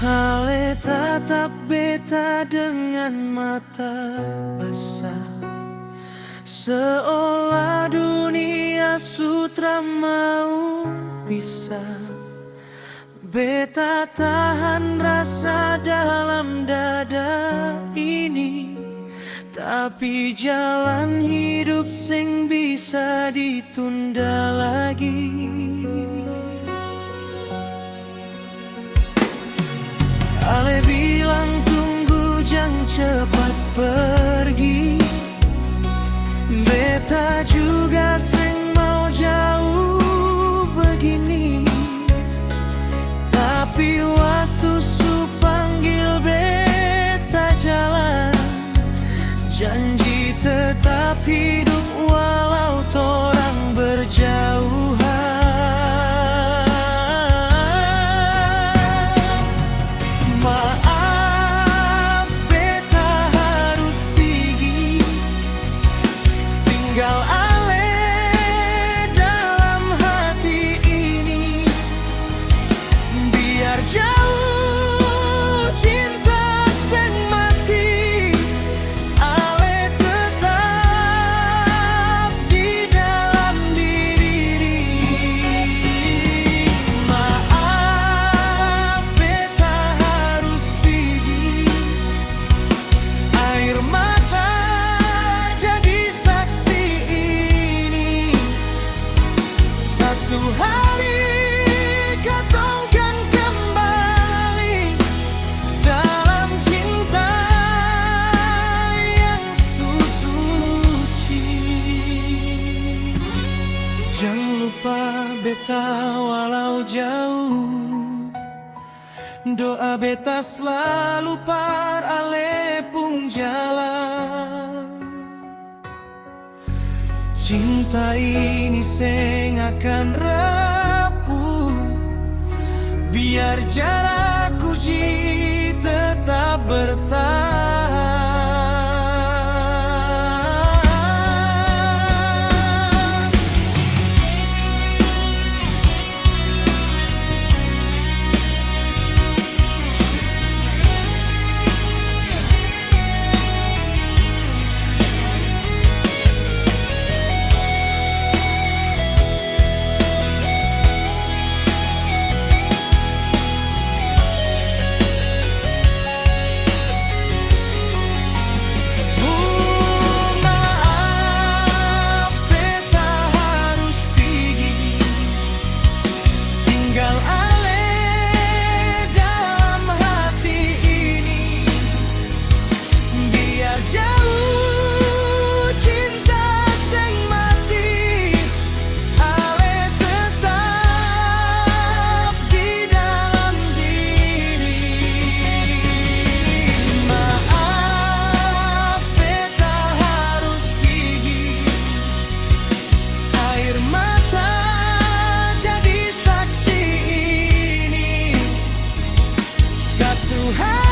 Ale tatap beta dengan mata basah, seolah dunia sutra mau pisah. Beta tahan rasa dalam dada ini, tapi jalan hidup sing bisa ditunda lagi. Ale bilang tunggu jangan cepat pergi, beta juga seng mau jauh begini. Tapi waktu su panggil beta jalan, janji tetap hidup walau torang berjauhan. Maaf beta harus pergi, tinggal ale dalam hati ini. Biar jauh cinta seng mati, ale tetap di dalam diri. Maaf beta harus pergi, air mata jadi saksi ini. Satu hari katong kan kembali dalam cinta yang suci. Jangan lupa beta walau jauh, doa beta selalu par ale pung jalan. Cinta ini seng akan rapuh, biar jarak uji tetap bertahan. Maaf beta harus pergi, tinggal ale dalam hati ini. Biar jauh cinta seng mati, ale tetap di dalam diri. Maaf beta harus pergi, air mata jadi saksi ini. Satu hari